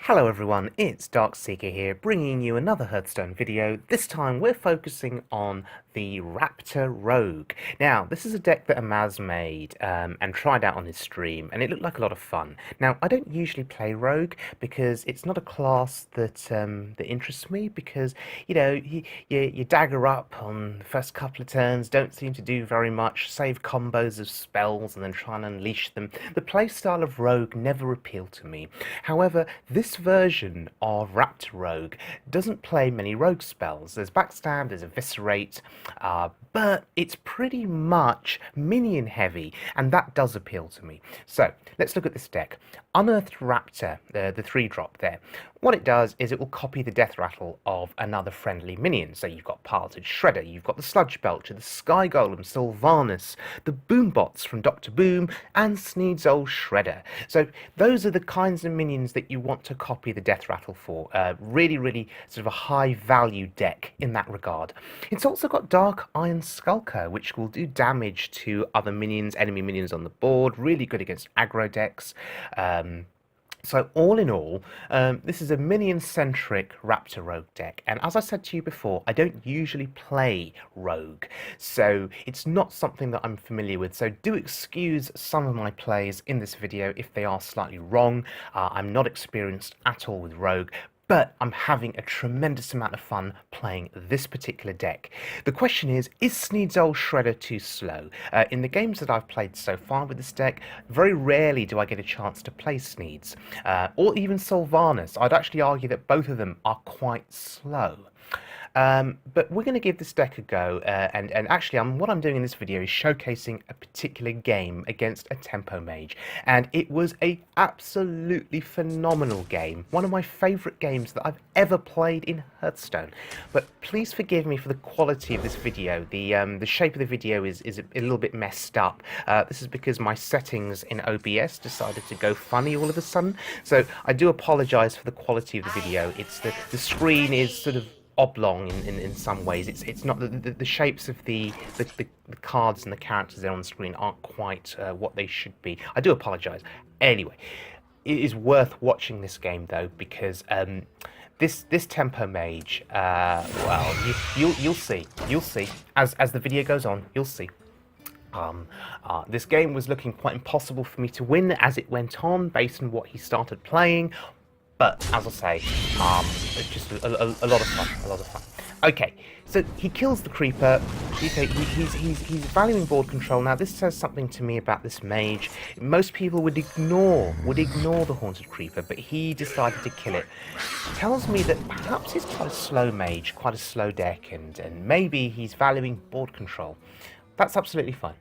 Hello everyone, it's Darkseeker here, bringing you another Hearthstone video. This time we're focusing on the Raptor Rogue. Now, this is a deck that Amaz made and tried out on his stream, and it looked like a lot of fun. Now, I don't usually play Rogue because it's not a class that interests me, because, you know, you dagger up on the first couple of turns, don't seem to do very much, save combos of spells and then try and unleash them. The playstyle of Rogue never appealed to me. However, this version of Raptor Rogue doesn't play many rogue spells. There's Backstab, there's Eviscerate, but it's pretty much minion heavy, and that does appeal to me. So let's look at this deck. Unearthed Raptor, the 3-drop there. What it does is it will copy the death rattle of another friendly minion. So you've got Piloted Shredder, you've got the Sludge Belcher, the Sky Golem, Sylvanas, the Boombots from Dr. Boom, and Sneed's Old Shredder. So those are the kinds of minions that you want to copy the death rattle for. Really sort of a high value deck in that regard. It's also got Dark Iron Skulker, which will do damage to other minions, enemy minions on the board. Really good against aggro decks. So all in all, this is a minion-centric Raptor Rogue deck, and as I said to you before, I don't usually play Rogue, so it's not something that I'm familiar with, so do excuse some of my plays in this video if they are slightly wrong. I'm not experienced at all with Rogue, but I'm having a tremendous amount of fun playing this particular deck. The question is Sneed's Old Shredder too slow? In the games that I've played so far with this deck, very rarely do I get a chance to play Sneed's, or even Sylvanas. I'd actually argue that both of them are quite slow. But we're going to give this deck a go, and actually what I'm doing in this video is showcasing a particular game against a Tempo Mage, and it was a absolutely phenomenal game, one of my favourite games that I've ever played in Hearthstone. But please forgive me for the quality of this video. The shape of the video is a little bit messed up. This is because my settings in OBS decided to go funny all of a sudden, so I do apologise for the quality of the video. It's the screen is sort of oblong in some ways. It's not the shapes of the cards and the characters there on the screen aren't quite what they should be. I do apologize. Anyway, it is worth watching this game though, because this Tempo Mage, well, you'll see as the video goes on, you'll see. This game was looking quite impossible for me to win as it went on based on what he started playing. But, as I say, it's just a lot of fun, Okay, so he kills the creeper. Okay, he's valuing board control. Now, this says something to me about this mage. Most people would ignore the haunted creeper, but he decided to kill it. It tells me that perhaps he's quite a slow mage, quite a slow deck, and maybe he's valuing board control. That's absolutely fine.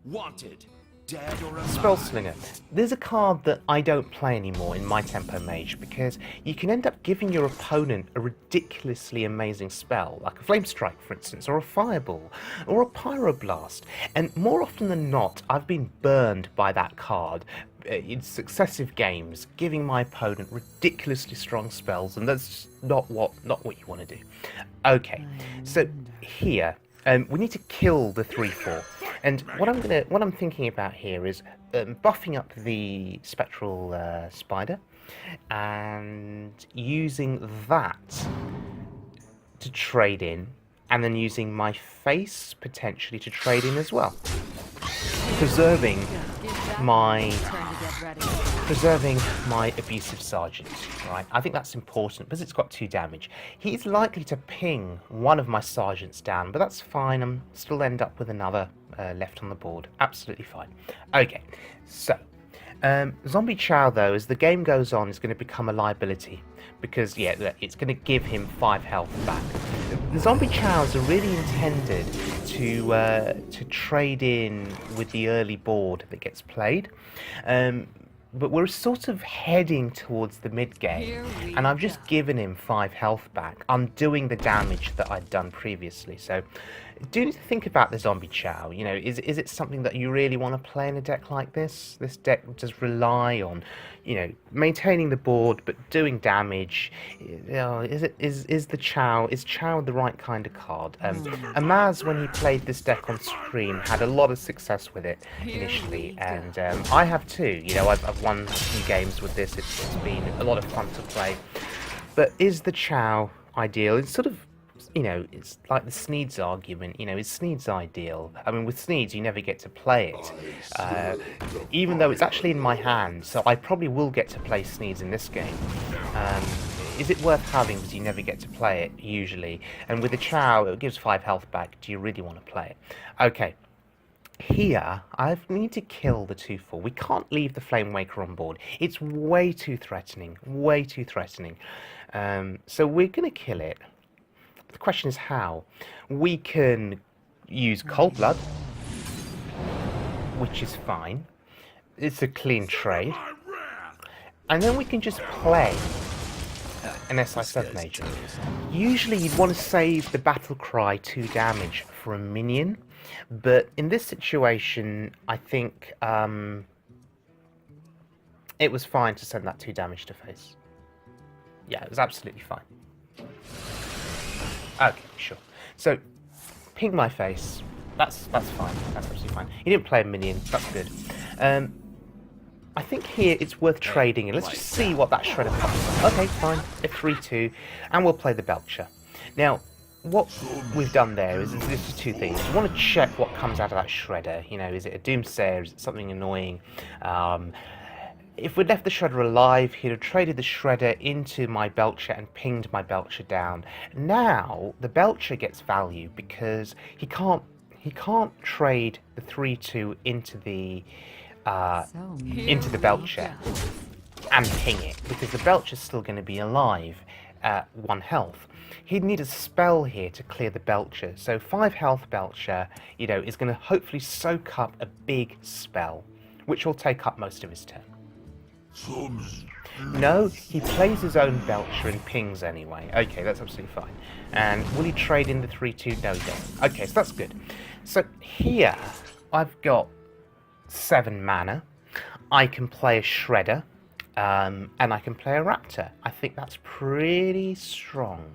Wanted. Dead or alive. Spellslinger. There's a card that I don't play anymore in my Tempo Mage because you can end up giving your opponent a ridiculously amazing spell, like a Flame Strike, for instance, or a Fireball, or a Pyroblast. And more often than not, I've been burned by that card in successive games, giving my opponent ridiculously strong spells, and that's not what you want to do. Okay, so here we need to kill the 3/4. And what I'm thinking about here is buffing up the Spectral Spider and using that to trade in, and then using my face potentially to trade in as well, preserving my abusive sergeant, right? I think that's important because it's got 2 damage. He's likely to ping one of my sergeants down, but that's fine. I'm still end up with another left on the board. Absolutely fine. Okay, so Zombie Chow, though, as the game goes on, is going to become a liability because, yeah, it's going to give him 5 health back. The Zombie Chows are really intended to trade in with the early board that gets played. But we're sort of heading towards the mid-game, and I've just given him 5 health back, undoing the damage that I'd done previously. So do need to think about the zombie chow. You know, is it something that you really want to play in a deck like this? This deck does rely on, you know, maintaining the board but doing damage. You know, is chow the right kind of card? Amaz, when he played this deck on stream, had a lot of success with it initially, and I have too. You know, I've won a few games with this. It's been a lot of fun to play. But is the chow ideal? It's sort of, you know, it's like the Sneeds argument, you know, is Sneeds ideal? I mean, with Sneeds, you never get to play it, even though it's actually in my hand, so I probably will get to play Sneeds in this game. Is it worth having because you never get to play it, usually? And with the Chow, it gives 5 health back. Do you really want to play it? Okay. Here, I need to kill the 2/4. We can't leave the Flame Waker on board. It's way too threatening. Way too threatening. So we're going to kill it. The question is how. We can use Cold Blood, which is fine. It's a clean trade. And then we can just play an SI7 agent. Usually you'd want to save the Battle Cry 2 damage for a minion, but in this situation, I think it was fine to send that 2 damage to face. Yeah, it was absolutely fine. Okay, sure. So, ping my face. That's fine. That's absolutely fine. He didn't play a minion. That's good. I think here it's worth trading, and let's just see what that Shredder costs. Okay, fine. A 3/2, and we'll play the Belcher. Now, what we've done there is just 2 things. You want to check what comes out of that Shredder. You know, is it a Doomsayer? Is it something annoying? If we'd left the Shredder alive, he'd have traded the Shredder into my Belcher and pinged my Belcher down. Now, the Belcher gets value because he can't trade the 3/2 into the Belcher and ping it, because the Belcher's still going to be alive at 1 health. He'd need a spell here to clear the Belcher. So 5 health Belcher, you know, is going to hopefully soak up a big spell, which will take up most of his turn. No, he plays his own Belcher and pings anyway. Okay, that's absolutely fine. And will he trade in the 3/2? No, he doesn't. Okay, so that's good. So here, I've got 7 mana. I can play a Shredder, and I can play a Raptor. I think that's pretty strong.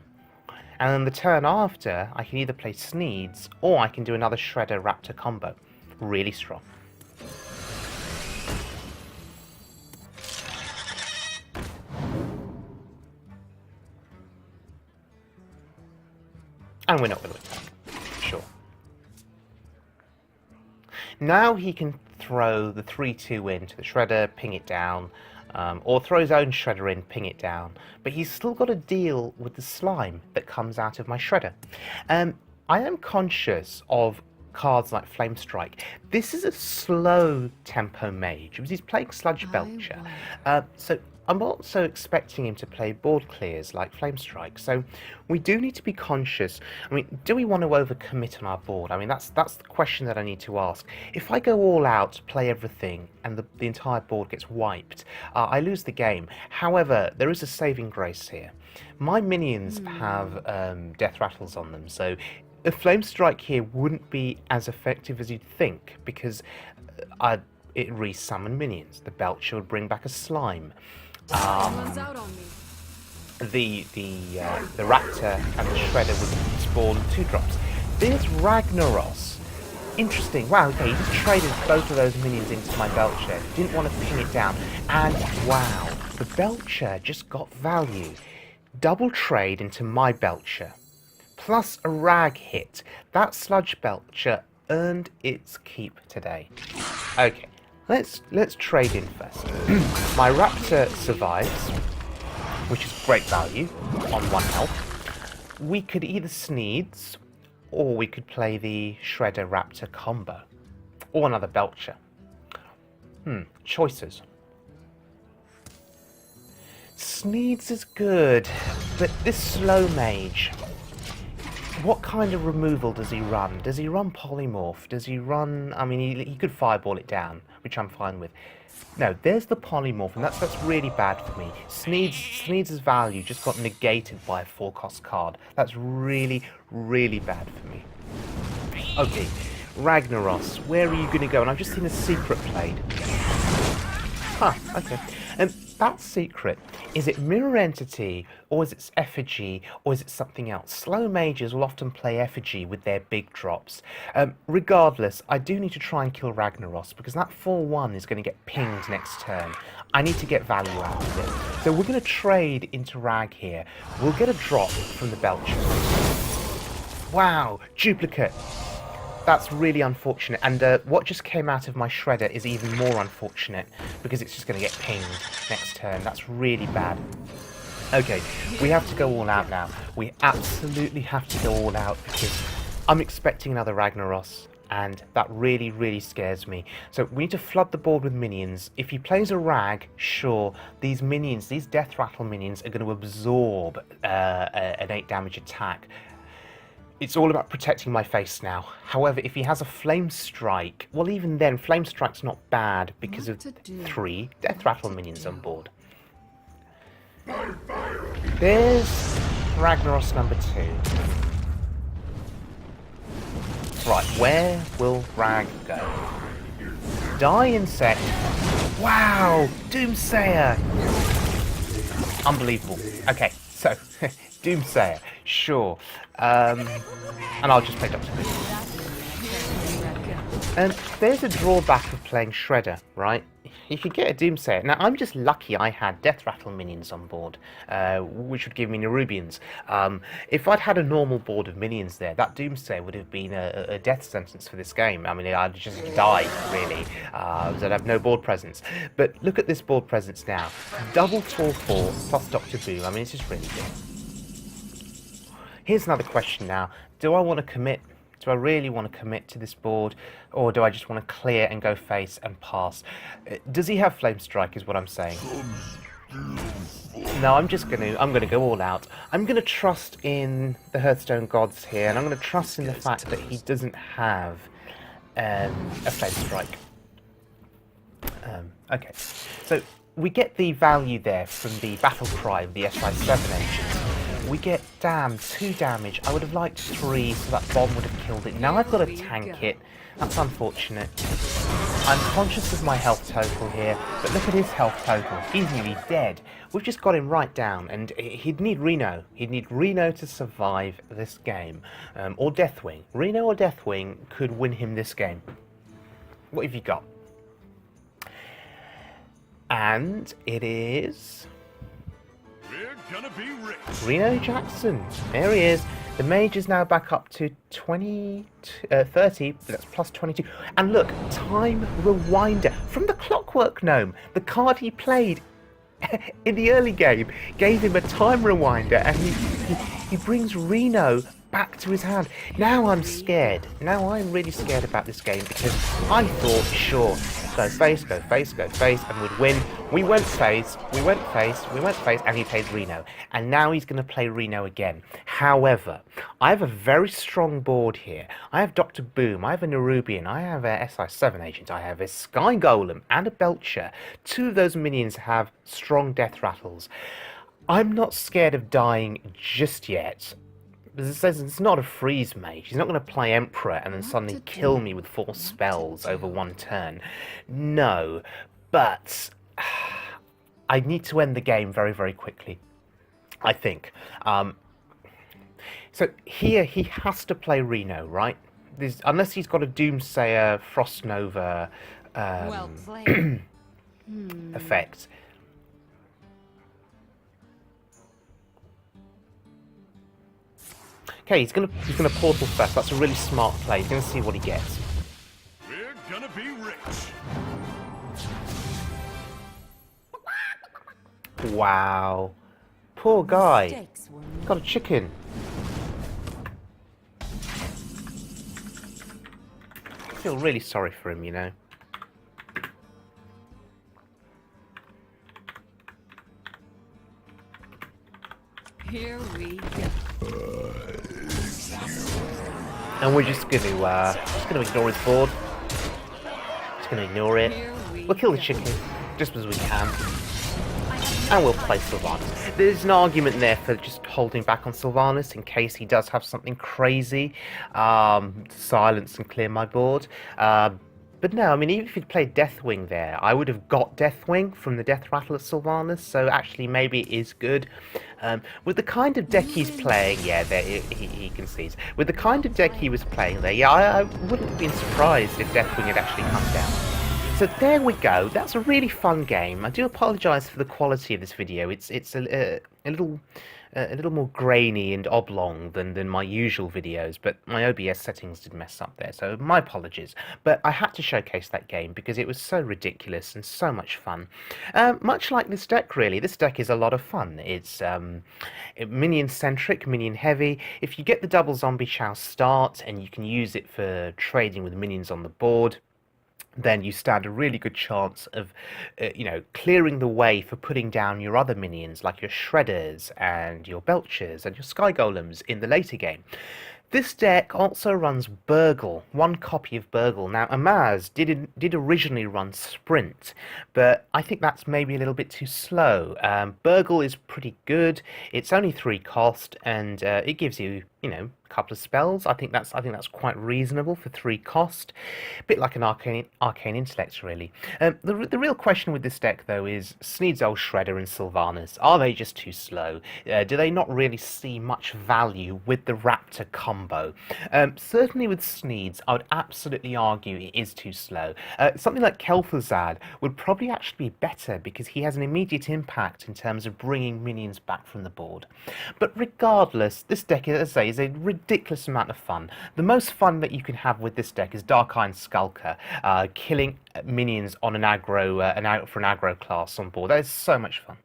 And then the turn after, I can either play Sneeds, or I can do another Shredder Raptor combo. Really strong. And we're not going to attack. Sure. Now he can throw the 3/2 into the Shredder, ping it down, or throw his own Shredder in, ping it down. But he's still got to deal with the slime that comes out of my Shredder. I am conscious of cards like Flame Strike. This is a slow tempo mage because he's playing Sludge Belcher. So I'm also expecting him to play board clears like Flame Strike. So we do need to be conscious. I mean, do we want to overcommit on our board? I mean, that's the question that I need to ask. If I go all out, play everything, and the entire board gets wiped, I lose the game. However, there is a saving grace here. My minions have death rattles on them, so a Flame Strike here wouldn't be as effective as you'd think, because it re-summon minions. The Belcher would bring back a slime. The Raptor and the Shredder would spawn 2-drops. There's Ragnaros. Interesting. Wow, okay, he just traded both of those minions into my Belcher. Didn't want to pin it down. And wow, the Belcher just got value. Double trade into my Belcher. Plus a Rag hit. That Sludge Belcher earned its keep today. Okay. Let's trade in first. My Raptor survives, which is great value, on 1 health. We could either Sneeds, or we could play the Shredder Raptor combo, or another Belcher. Choices. Sneeds is good, but this slow mage, what kind of removal does he run? Does he run Polymorph? Does he run... I mean, he could Fireball it down, which I'm fine with. No, there's the Polymorph, and that's really bad for me. Sneeds' value just got negated by a 4-cost card. That's really, really bad for me. Okay, Ragnaros, where are you going to go? And I've just seen a secret played. Huh, okay. And that secret, is it Mirror Entity, or is it Effigy, or is it something else? Slow mages will often play Effigy with their big drops. Regardless, I do need to try and kill Ragnaros, because that 4-1 is going to get pinged next turn. I need to get value out of it. So we're going to trade into Rag here. We'll get a drop from the Belcher. Wow, duplicate. That's really unfortunate, and what just came out of my shredder is even more unfortunate, because it's just going to get pinged next turn. That's really bad. Okay, we have to go all out now. We absolutely have to go all out, because I'm expecting another Ragnaros, and that really, really scares me. So we need to flood the board with minions. If he plays a Rag, sure, these minions, these Death Rattle minions, are going to absorb an 8 damage attack. It's all about protecting my face now. However, if he has a Flame Strike, well, even then, Flame Strike's not bad because of 3 Death Rattle minions on board. There's Ragnaros number 2. Right, where will Rag go? Die Insect. Wow, Doomsayer. Unbelievable. Okay, so Doomsayer, sure. And I'll just play Doctor Who. And there's a drawback of playing Shredder, right? You could get a Doomsayer. Now, I'm just lucky I had Death Rattle minions on board, which would give me Nerubians. If I'd had a normal board of minions there, that Doomsayer would have been a death sentence for this game. I mean, I'd just die, really, because I'd have no board presence. But look at this board presence now. Double 4/4 plus Doctor Boom. I mean, it's just really good. Here's another question now. Do I want to commit? Do I really want to commit to this board? Or do I just want to clear and go face and pass? Does he have Flame Strike is what I'm saying. No, I'm going to go all out. I'm going to trust in the Hearthstone gods here, and I'm going to trust in the fact that he doesn't have a Flame Strike. Okay, so we get the value there from the Battle Cry of the SI7 engine. We get, damn, 2 damage. I would have liked 3, so that bomb would have killed it. Now I've got to tank it. That's unfortunate. I'm conscious of my health total here, but look at his health total. He's nearly dead. We've just got him right down, and he'd need Reno. He'd need Reno to survive this game. Or Deathwing. Reno or Deathwing could win him this game. What have you got? And it is... Gonna be rich. Reno Jackson. There he is. The mage is now back up to 30. That's plus 22. And look, Time Rewinder from the Clockwork Gnome. The card he played in the early game gave him a Time Rewinder, and he brings Reno back to his hand. Now I'm scared. Now I'm really scared about this game, because I thought, sure, go face, go face, go face, and we'd win. We went face, we went face, we went face, and he played Reno. And now he's going to play Reno again. However, I have a very strong board here. I have Dr. Boom, I have a Nerubian, I have a SI7 agent, I have a Sky Golem, and a Belcher. 2 of those minions have strong death rattles. I'm not scared of dying just yet. Because it says it's not a freeze mage. He's not going to play Emperor and then suddenly kill me with 4 spells over 1 turn. No, but I need to end the game very, very quickly, I think. So here he has to play Reno, right? Unless he's got a Doomsayer, Frost Nova effect. Okay, he's gonna portal first. That's a really smart play. He's gonna see what he gets. We're gonna be rich. Wow, poor guy. Got a chicken. I feel really sorry for him, you know. Here we go. And we're just gonna ignore his board. Just gonna ignore it. We'll kill the chicken just as we can. and we'll play Sylvanas. There's an argument there for just holding back on Sylvanas in case he does have something crazy to silence and clear my board. But no, I mean, even if he'd played Deathwing there, I would have got Deathwing from the Death Rattle of Sylvanas, so actually maybe it is good. With the kind of deck he's playing, yeah, there he concedes. With the kind of deck he was playing there, yeah, I wouldn't have been surprised if Deathwing had actually come down. So there we go. That's a really fun game. I do apologise for the quality of this video. It's a little more grainy and oblong than my usual videos, but my OBS settings did mess up there, so my apologies. But I had to showcase that game because it was so ridiculous and so much fun. Much like this deck, really. This deck is a lot of fun. It's minion-centric, minion-heavy. If you get the double zombie chow start and you can use it for trading with minions on the board, then you stand a really good chance of, clearing the way for putting down your other minions, like your Shredders and your Belchers and your Sky Golems in the later game. This deck also runs Burgle, one copy of Burgle. Now, Amaz did originally run Sprint, but I think that's maybe a little bit too slow. Burgle is pretty good. It's only 3 cost, and it gives you, a couple of spells. I think that's quite reasonable for 3 cost. A bit like an arcane intellect, really. The real question with this deck, though, is Sneed's old Shredder and Sylvanas. Are they just too slow? Do they not really see much value with the Raptor combo? Certainly with Sneed's, I would absolutely argue it is too slow. Something like Kel'Thuzad would probably actually be better because he has an immediate impact in terms of bringing minions back from the board. But regardless, this deck, as I say, is a ridiculous amount of fun. The most fun that you can have with this deck is Dark Iron Skulker, killing minions on an aggro class on board. That is so much fun.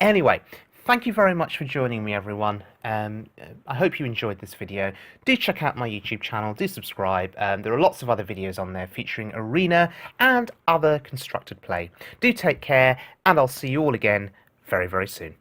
Anyway, thank you very much for joining me, everyone. I hope you enjoyed this video. Do check out my YouTube channel, do subscribe. There are lots of other videos on there featuring Arena and other constructed play. Do take care, and I'll see you all again very, very soon.